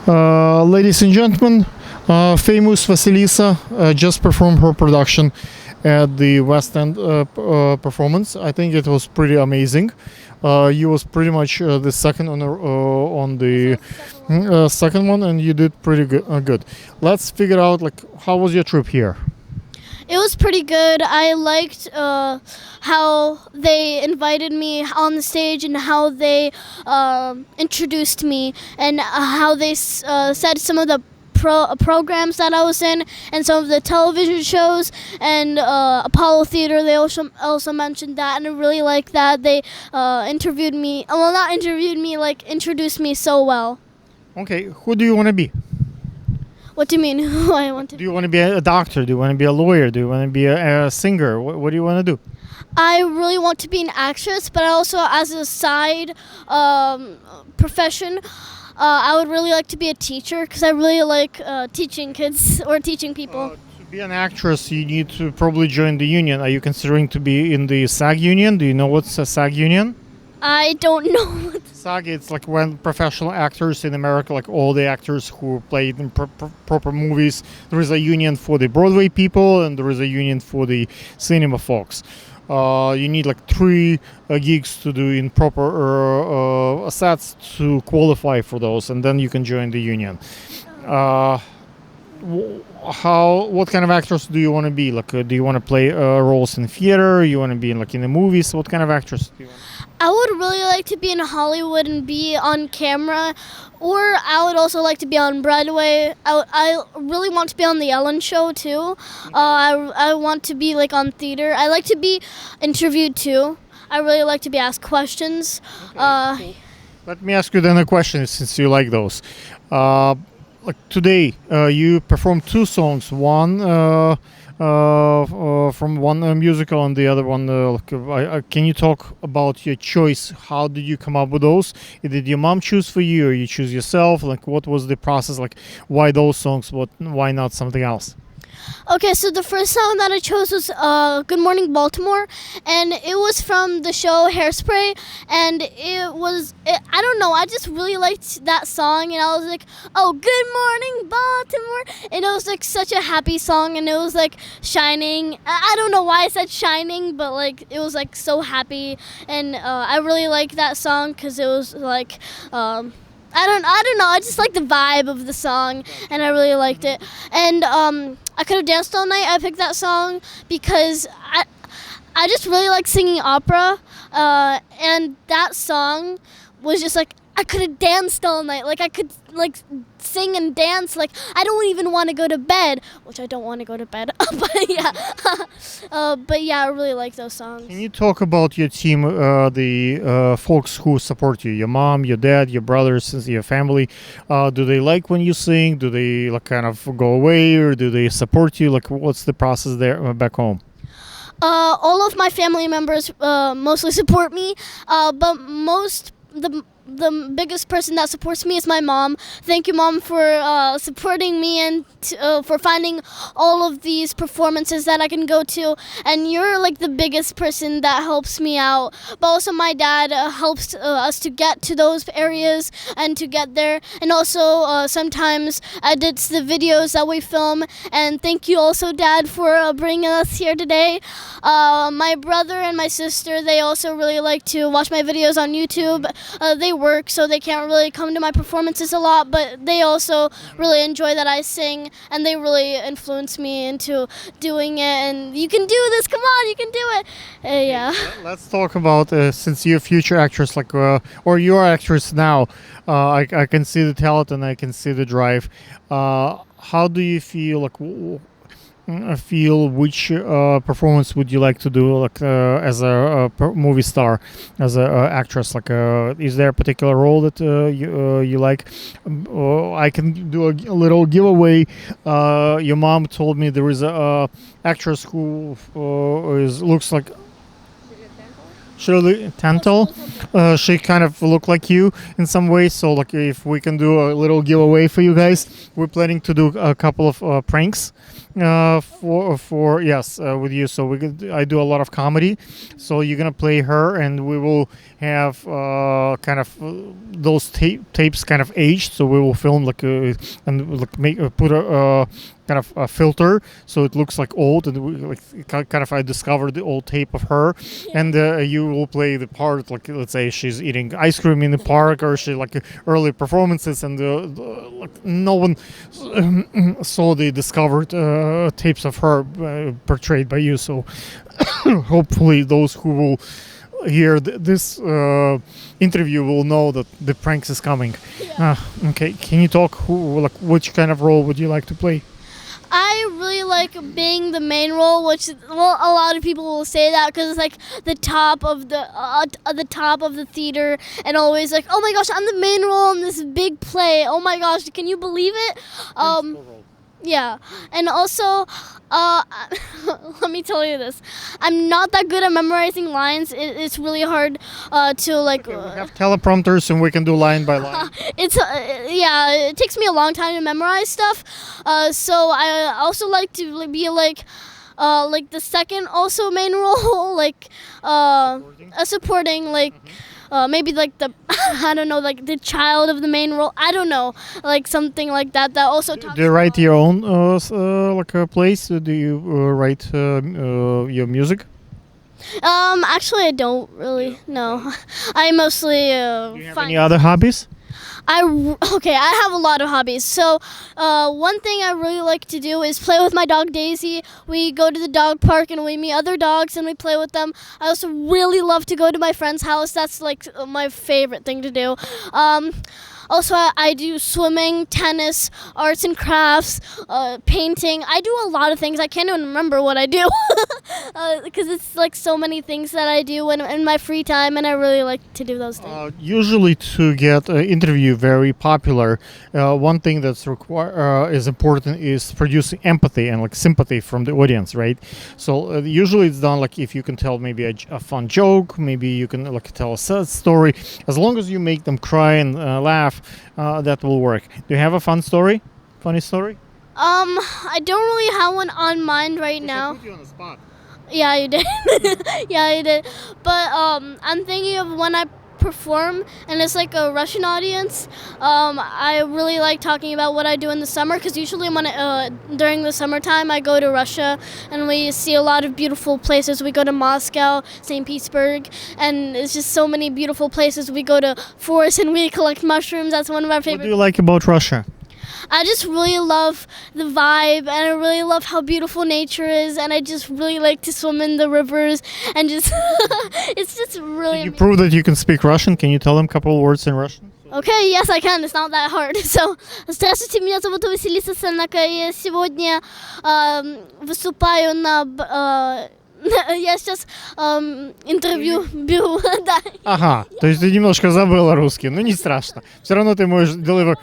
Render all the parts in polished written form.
Ladies and gentlemen, famous Vasilisa just performed her production at the West End performance. I think it was pretty amazing. You was pretty much the second on the second one, and you did pretty good. Let's figure out how was your trip here. It was pretty good. I liked how they invited me on the stage and how they introduced me and how they said some of the programs that I was in and some of the television shows and Apollo Theater. They also mentioned that, and I really liked that. They interviewed me. Well, not interviewed me, introduced me so well. Okay, who do you want to be? What do you mean? Who I want to? Do you want to be a doctor? Do you want to be a lawyer? Do you want to be a singer? What do you want to do? I really want to be an actress, but also as a side profession, I would really like to be a teacher because I really like teaching kids or teaching people. To be an actress, you need to probably join the union. Are you considering to be in the SAG union? Do you know what's a SAG union? I don't know. SAG, it's like when professional actors in America, like all the actors who played in proper movies, there is a union for the Broadway people and there is a union for the cinema folks. You need 3 gigs to do in proper sets to qualify for those, and then you can join the union. What kind of actress do you want to be? Do you want to play roles in theater? You want to be in the movies? What kind of actress do you want? I would really like to be in Hollywood and be on camera, or I would also like to be on Broadway. I really want to be on the Ellen Show too. I want to be on theater. I like to be interviewed too. I really like to be asked questions. Okay, cool. Let me ask you then a question, since you like those. Today, you performed 2 songs. One from one musical and the other one. Can you talk about your choice? How did you come up with those? Did your mom choose for you, or you choose yourself? What was the process? Why those songs? Why not something else? Okay, so the first song that I chose was Good Morning Baltimore, and it was from the show Hairspray, and I don't know, I just really liked that song, and I was like, oh, Good Morning Baltimore, and it was such a happy song, and it was shining. I don't know why I said shining, but it was so happy, and I really liked that song because it was I don't know. I just like the vibe of the song, and I really liked it. And I Could Have Danced All Night. I picked that song because I just really like singing opera, and that song was just I could have danced all night. I could sing and dance. I don't even want to go to bed, which I don't want to go to bed. But yeah, I really like those songs. Can you talk about your team, the folks who support you? Your mom, your dad, your brothers, your family. Do they like when you sing? Do they kind of go away, or do they support you? What's the process there back home? All of my family members mostly support me, but the biggest person that supports me is my mom. Thank you, Mom, for supporting me and for finding all of these performances that I can go to. And you're the biggest person that helps me out. But also my dad helps us to get to those areas and to get there. And also sometimes edits the videos that we film. And thank you also, Dad, for bringing us here today. My brother and my sister, they also really like to watch my videos on YouTube. They work, so they can't really come to my performances a lot, but they also really enjoy that I sing, and they really influence me into doing it. And you can do this, come on, you can do it. Yeah. Let's talk about since you're a future actress, or you're an actress now. I can see the talent and I can see the drive. How do you feel? Which performance would you like to do as a movie star, as an actress? Is there a particular role that you like? I can do a little giveaway. Your mom told me there is a actress who looks like Shirley Tantel. She kind of look like you in some ways. So like if we can do a little giveaway for you guys, we're planning to do a couple of pranks for yes with you. So I do a lot of comedy. So you're gonna play her, and we will have kind of those tapes kind of aged. So we will film like and like make put a kind of a filter so it looks like old, and kind of I discovered the old tape of her, and you will play the part like let's say she's eating ice cream in the park, or she like early performances, and like no one saw the discovered tapes of her portrayed by you. So hopefully those who will hear this interview will know that the pranks is coming. Okay, can you talk which kind of role would you like to play? I really like being the main role, which a lot of people will say that because it's like the top of the theater, and always like, oh my gosh, I'm the main role in this big play. Oh my gosh, can you believe it? Yeah, and also, let me tell you this: I'm not that good at memorizing lines. It's really hard to like. Okay, we have teleprompters, and we can do line by line. It takes me a long time to memorize stuff. So I also like to be like the second also main role, like a supporting like. Maybe like the I don't know, like the child of the main role. I don't know, like something like that. That also. Do you write your own like a plays? Do you write your music? Actually, I don't really. No, I mostly. Do you have any other hobbies? I have a lot of hobbies. So one thing I really like to do is play with my dog Daisy. We go to the dog park and we meet other dogs and we play with them. I also really love to go to my friend's house. That's like my favorite thing to do. Also, I do swimming, tennis, arts and crafts, painting. I do a lot of things. I can't even remember what I do because it's like so many things that I do in my free time, and I really like to do those things. Usually, to get an interview very popular, one thing that's is important is producing empathy and like sympathy from the audience, right? So usually it's done like if you can tell maybe a fun joke, maybe you can like tell a sad story. As long as you make them cry and laugh, that will work. Do you have a funny story? I don't really have one on mind right now. I put you on the spot. Yeah, you did. Yeah, you did. But I'm thinking of when I perform and it's like a Russian audience. I really like talking about what I do in the summer, because usually during the summertime I go to Russia and we see a lot of beautiful places. We go to Moscow, St. Petersburg, and it's just so many beautiful places. We go to forests and we collect mushrooms. That's one of our favorite. What do you like about Russia? I just really love the vibe, and I really love how beautiful nature is, and I just really like to swim in the rivers, and just it's just really You prove that you can speak Russian. Can you tell them a couple of words in Russian? Okay, yes, I can. It's not that hard. So, здравствуйте, меня зовут Vasilisa Seneko, и я сегодня выступаю на я сейчас интервью беру, да. Ага, то есть ты немножко забыла русский, но не страшно. Все равно ты можешь deliver.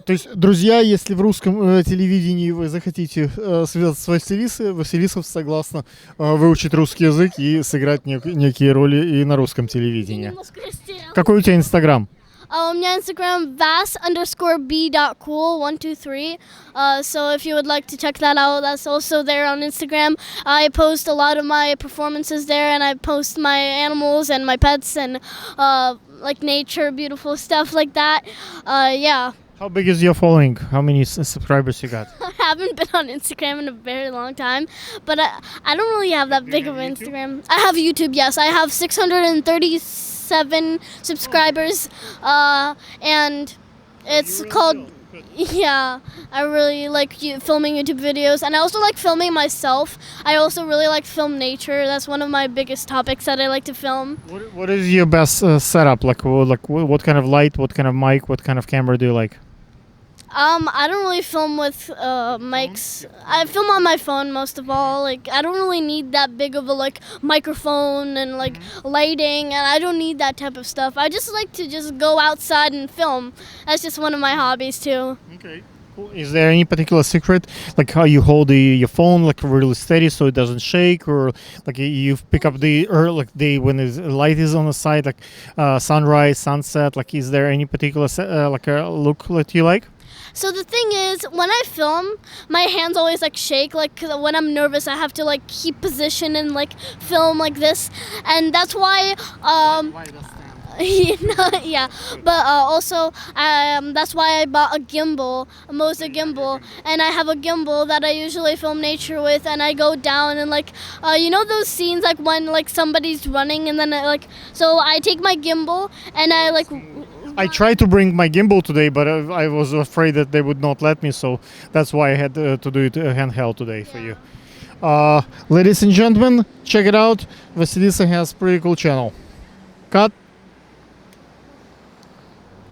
То есть, друзья, если в русском телевидении вы захотите связаться с Василисой, Василиса согласна выучить русский язык и сыграть некие роли и на русском телевидении. Какой у тебя Инстаграм? У меня Instagram vas_b.cool123. So if you would like to check that out, that's also there on Instagram. I post a lot of my performances there, and I post my animals and my pets and like nature, beautiful stuff like that. Yeah. How big is your following? How many subscribers you got? I haven't been on Instagram in a very long time, but I don't really have that big of an Instagram. I have YouTube, yes. I have 637 subscribers, and it's called... Yeah, I really like filming YouTube videos, and I also like filming myself. I also really like to film nature. That's one of my biggest topics that I like to film. What is your best setup? Like what kind of light, what kind of mic, what kind of camera do you like? I don't really film with mics. I film on my phone most of all. Like, I don't really need that big of a like microphone and like lighting, and I don't need that type of stuff. I just like to just go outside and film. That's just one of my hobbies too. Okay, Is there any particular secret, like how you hold your phone like really steady so it doesn't shake, or like you pick up the or like the when the light is on the side, like sunrise, sunset? Like, is there any particular like a look that you like? So the thing is, when I film, my hands always like shake. Like 'cause when I'm nervous, I have to like keep position and like film like this, and that's why. Yeah, but also that's why I bought a gimbal, a Mosa gimbal, and I have a gimbal that I usually film nature with, and I go down and like you know those scenes like when like somebody's running and then so I take my gimbal and I like. I tried to bring my gimbal today, but I was afraid that they would not let me, so that's why I had to do it handheld today for you. Ladies and gentlemen, check it out. Vasilisa has pretty cool channel. Cut.